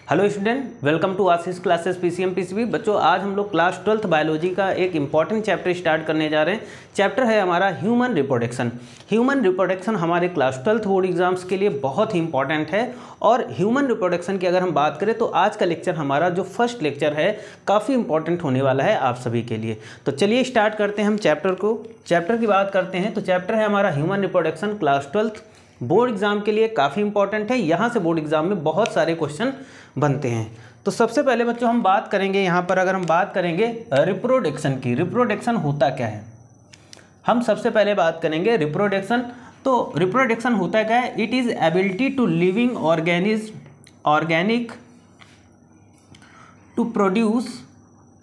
Hello student, welcome to Ashish classes PCM PCB. बच्चों, आज हम लोग क्लास 12th बायोलॉजी का एक इंपॉर्टेंट चैप्टर स्टार्ट करने जा रहे हैं। चैप्टर है हमारा ह्यूमन रिप्रोडक्शन। ह्यूमन रिप्रोडक्शन हमारे क्लास 12th बोर्ड एग्जाम्स के लिए बहुत ही इंपॉर्टेंट है। और ह्यूमन रिप्रोडक्शन की अगर हम बात करें तो आज का लेक्चर हमारा जो फर्स्ट लेक्चर है काफ़ी इंपॉर्टेंट होने वाला है आप सभी के लिए। तो चलिए स्टार्ट करते हैं हम चैप्टर की बात करते हैं। तो चैप्टर है हमारा human reproduction, class 12th board exam के लिए काफ़ी इंपॉर्टेंट है। यहाँ से बोर्ड एग्जाम में बहुत सारे क्वेश्चन बनते हैं। तो सबसे पहले बच्चों हम बात करेंगे यहाँ पर, अगर हम बात करेंगे रिप्रोडक्शन की। रिप्रोडक्शन होता क्या है, हम सबसे पहले बात करेंगे रिप्रोडक्शन। तो रिप्रोडक्शन होता क्या है? It is ability to living organic to produce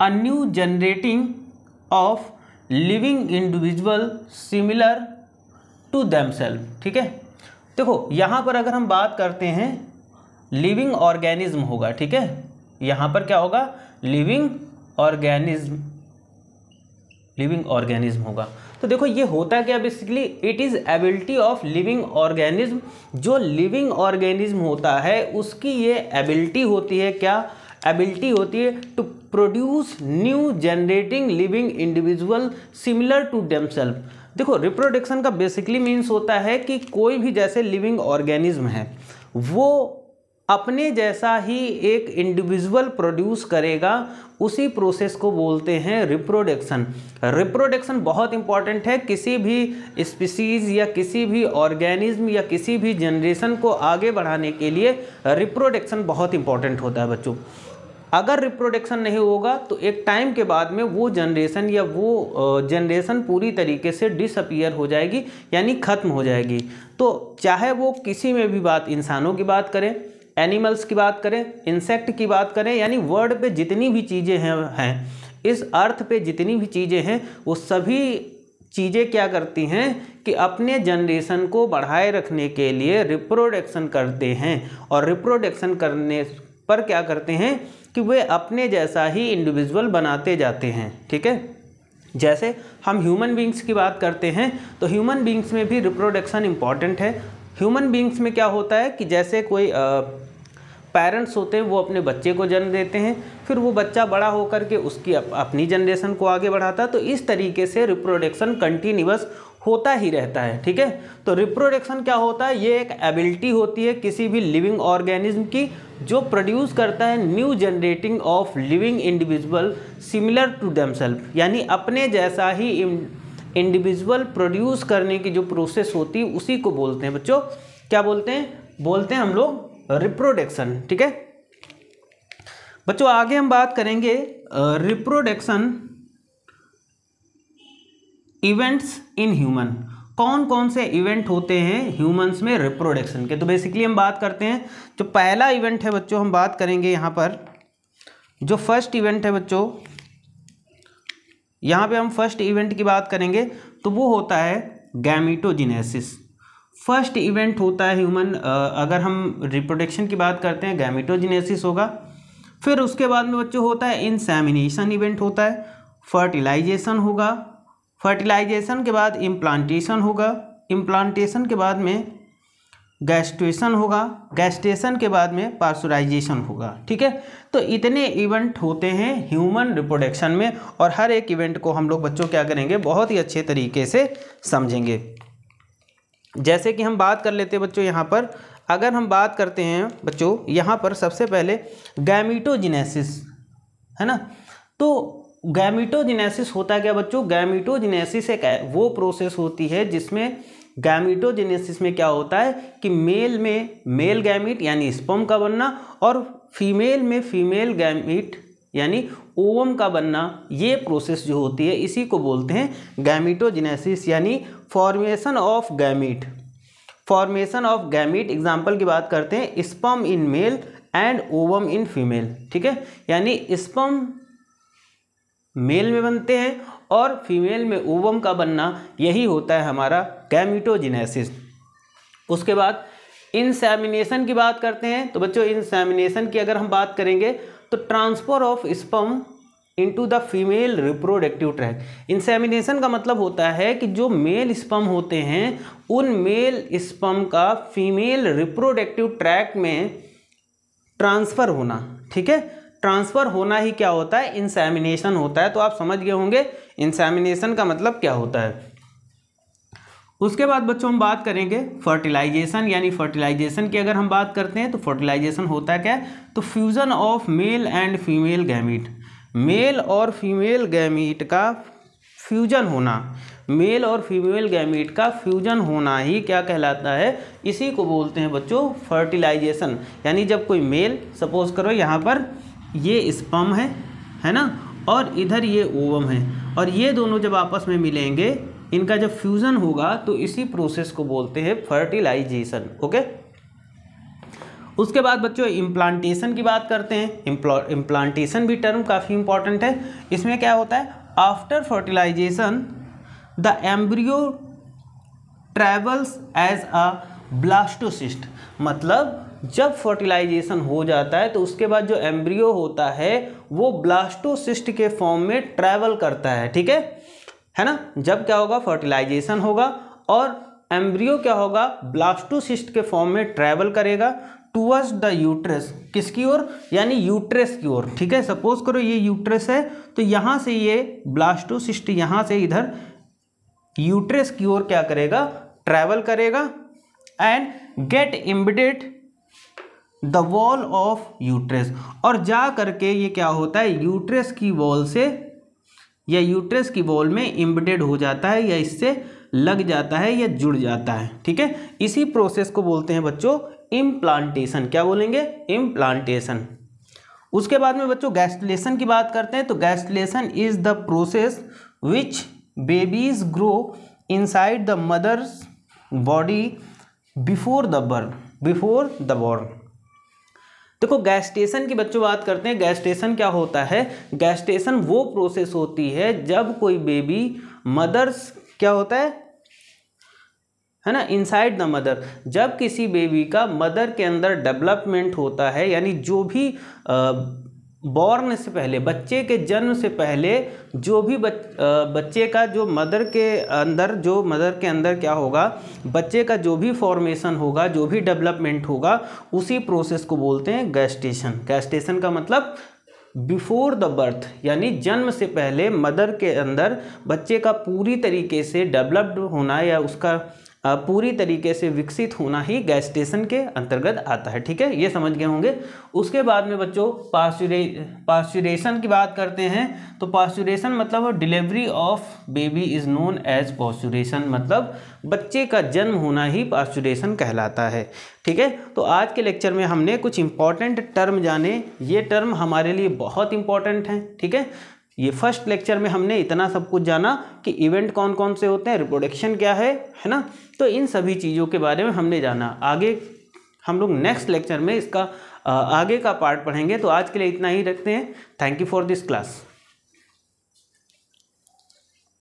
a new generating of living individual similar to themself. ठीक है, देखो यहाँ पर अगर हम बात करते हैं लिविंग ऑर्गेनिज्म होगा। ठीक है, यहाँ पर क्या होगा? लिविंग ऑर्गेनिज्म होगा। तो देखो ये होता क्या basically, it is ability of living organism. जो लिविंग ऑर्गेनिज्म होता है उसकी ये एबिलिटी होती है। क्या एबिलिटी होती है? To produce new generating living individual similar to themself. देखो रिप्रोडक्शन का बेसिकली मीन्स होता है कि कोई भी जैसे लिविंग ऑर्गेनिज्म है वो अपने जैसा ही एक इंडिविजुअल प्रोड्यूस करेगा, उसी प्रोसेस को बोलते हैं रिप्रोडक्शन। रिप्रोडक्शन बहुत इंपॉर्टेंट है। किसी भी स्पीसीज या किसी भी ऑर्गेनिज्म या किसी भी जनरेशन को आगे बढ़ाने के लिए रिप्रोडक्शन बहुत इंपॉर्टेंट होता है बच्चों। अगर रिप्रोडक्शन नहीं होगा तो एक टाइम के बाद में वो जनरेशन या वो जनरेशन पूरी तरीके से डिसअपीयर हो जाएगी, यानी ख़त्म हो जाएगी। तो चाहे वो किसी में भी बात, इंसानों की बात करें, एनिमल्स की बात करें, इंसेक्ट की बात करें, यानी वर्ल्ड पे जितनी भी चीज़ें हैं इस अर्थ पे जितनी भी चीज़ें हैं वो सभी चीज़ें क्या करती हैं कि अपने जनरेशन को बढ़ाए रखने के लिए रिप्रोडक्शन करते हैं। और रिप्रोडक्शन करने पर क्या करते हैं कि वे अपने जैसा ही इंडिविजुअल बनाते जाते हैं। ठीक है, जैसे हम ह्यूमन बींग्स की बात करते हैं तो ह्यूमन बींग्स में भी रिप्रोडक्शन इम्पॉर्टेंट है। ह्यूमन बींग्स में क्या होता है कि जैसे कोई पेरेंट्स होते हैं वो अपने बच्चे को जन्म देते हैं, फिर वो बच्चा बड़ा होकर के उसकी अपनी जनरेशन को आगे बढ़ाता है। तो इस तरीके से रिप्रोडक्शन कंटिन्यूअस होता ही रहता है। ठीक है, तो रिप्रोडक्शन क्या होता है? ये एक एबिलिटी होती है किसी भी लिविंग ऑर्गेनिज्म की जो प्रोड्यूस करता है new generating of living individual similar to themself, यानी अपने जैसा ही इंडिविजुअल प्रोड्यूस करने की जो प्रोसेस होती है उसी को बोलते हैं बच्चों, क्या बोलते हैं हम लोग रिप्रोडक्शन। ठीक है बच्चों, आगे हम बात करेंगे रिप्रोडक्शन इवेंट्स इन ह्यूमन। कौन कौन से इवेंट होते हैं ह्यूमंस में रिप्रोडक्शन के? तो बेसिकली हम बात करते हैं, जो पहला इवेंट है बच्चों हम बात करेंगे यहाँ पर, जो फर्स्ट इवेंट है बच्चों, यहाँ पे हम फर्स्ट इवेंट की बात करेंगे तो वो होता है गैमीटोजेनेसिस। फर्स्ट इवेंट होता है ह्यूमन, अगर हम रिप्रोडक्शन की बात करते हैं गैमीटोजेनेसिस होगा। फिर उसके बाद में बच्चों होता है इंसेमिनेशन इवेंट होता है, फर्टिलाइजेशन होगा, फर्टिलाइजेशन के बाद इम्प्लांटेशन होगा, इम्प्लांटेशन के बाद में गैस्ट्रेशन होगा, गैस्ट्रेशन के बाद में पास्चराइजेशन होगा। ठीक है, तो इतने इवेंट होते हैं ह्यूमन रिप्रोडक्शन में और हर एक इवेंट को हम लोग बच्चों क्या करेंगे, बहुत ही अच्छे तरीके से समझेंगे। जैसे कि हम बात कर लेते हैं बच्चों, यहाँ पर अगर हम बात करते हैं बच्चों, यहाँ पर सबसे पहले गैमीटोजेनेसिस है ना। तो गैमीटोजेनेसिस होता है क्या बच्चों? गैमीटोजेनेसिस एक वो प्रोसेस होती है जिसमें गैमीटोजेनेसिस में क्या होता है कि मेल में मेल गैमीट यानी स्पर्म का बनना और फीमेल में फीमेल गैमीट यानी ओवम का बनना, ये प्रोसेस जो होती है इसी को बोलते हैं गैमीटोजेनेसिस, यानी formation of gamete. Formation of gamete example की बात करते हैं, sperm in male and ovum in female. ठीक है, यानी स्पर्म मेल में बनते हैं और फीमेल में ओवम का बनना, यही होता है हमारा गैमीटोजेनेसिस। उसके बाद इंसेमिनेशन की बात करते हैं तो बच्चों इंसेमिनेशन की अगर हम बात करेंगे तो transfer of sperm into the female reproductive tract. Insemination का मतलब होता है कि जो मेल स्पर्म होते हैं उन मेल स्पर्म का फीमेल रिप्रोडक्टिव ट्रैक में ट्रांसफ़र होना, ठीक है। ट्रांसफ़र होना ही क्या होता है, इंसेमिनेशन होता है। तो आप समझ गए होंगे इंसेमिनेशन का मतलब क्या होता है। उसके बाद बच्चों हम बात करेंगे फर्टिलाइजेशन, यानी फर्टिलाइजेशन की अगर हम बात करते हैं तो फर्टिलाइजेशन होता है क्या है, तो fusion of male and female gamete, male और फीमेल गैमीट का फ्यूजन होना, मेल और फीमेल गैमीट का फ्यूजन होना ही क्या कहलाता है, इसी को बोलते हैं बच्चों फर्टिलाइजेशन। यानी जब कोई मेल, सपोज करो यहाँ पर ये स्पर्म है ना, और इधर ये ओवम है, और ये दोनों जब आपस में मिलेंगे, इनका जब फ्यूज़न होगा तो इसी प्रोसेस को बोलते हैं फर्टिलाइजेशन। ओके। उसके बाद बच्चों इम्प्लांटेशन की बात करते हैं। इम्प्लांटेशन भी टर्म काफ़ी इंपॉर्टेंट है। इसमें क्या होता है, after fertilization the embryo travels as a blastocyst, मतलब जब फर्टिलाइजेशन हो जाता है तो उसके बाद जो एम्ब्रियो होता है वो ब्लास्टोसिस्ट के फॉर्म में ट्रैवल करता है, ठीक है ना। जब क्या होगा, फर्टिलाइजेशन होगा और एम्ब्रियो क्या होगा, ब्लास्टोसिस्ट के फॉर्म में ट्रैवल करेगा टूवर्ड्स द यूट्रस, किसकी ओर, यानी यूट्रस की ओर, ठीक है। सपोज करो ये यूट्रस है, तो यहाँ से ये ब्लास्टोसिस्ट यहाँ से इधर यूट्रस की ओर क्या करेगा, ट्रैवल करेगा and get embedded the wall of uterus, और जा करके ये क्या होता है, यूट्रस की वॉल से या यूट्रस की वॉल में एम्बेडेड हो जाता है, या इससे लग जाता है या जुड़ जाता है, ठीक है। इसी प्रोसेस को बोलते हैं बच्चों इम्प्लांटेशन। क्या बोलेंगे, इम्प्लांटेशन। उसके बाद में बच्चों गैस्ट्रुलेशन की बात करते हैं। तो gastrulation is the process which babies grow inside the mother's body before the birth. देखो गैस्टेशन की बच्चों बात करते हैं। गैस्टेशन क्या होता है, गैस्टेशन वो प्रोसेस होती है जब कोई बेबी मदर्स क्या होता है ना, इनसाइड द मदर, जब किसी बेबी का मदर के अंदर डेवलपमेंट होता है, यानी जो भी बॉर्न से पहले, बच्चे के जन्म से पहले जो भी बच्चे का जो मदर के अंदर क्या होगा, बच्चे का जो भी फॉर्मेशन होगा, जो भी डेवलपमेंट होगा, उसी प्रोसेस को बोलते हैं गैस्टेशन। गैस्टेशन का मतलब बिफोर द बर्थ, यानी जन्म से पहले मदर के अंदर बच्चे का पूरी तरीके से डेवलप्ड होना या उसका पूरी तरीके से विकसित होना ही गैस्टेशन के अंतर्गत आता है, ठीक है। ये समझ गए होंगे। उसके बाद में बच्चों पास्चुरेशन की बात करते हैं। तो पास्चुरेशन मतलब delivery of baby is known as parturition, मतलब बच्चे का जन्म होना ही पास्चुरेशन कहलाता है, ठीक है। तो आज के लेक्चर में हमने कुछ इंपॉर्टेंट टर्म जाने, ये टर्म हमारे लिए बहुत इंपॉर्टेंट हैं, ठीक है। ये फर्स्ट लेक्चर में हमने इतना सब कुछ जाना कि इवेंट कौन कौन से होते हैं, रिप्रोडक्शन क्या है ना, तो इन सभी चीज़ों के बारे में हमने जाना। आगे हम लोग नेक्स्ट लेक्चर में इसका आगे का पार्ट पढ़ेंगे। तो आज के लिए इतना ही रखते हैं। Thank you for this class.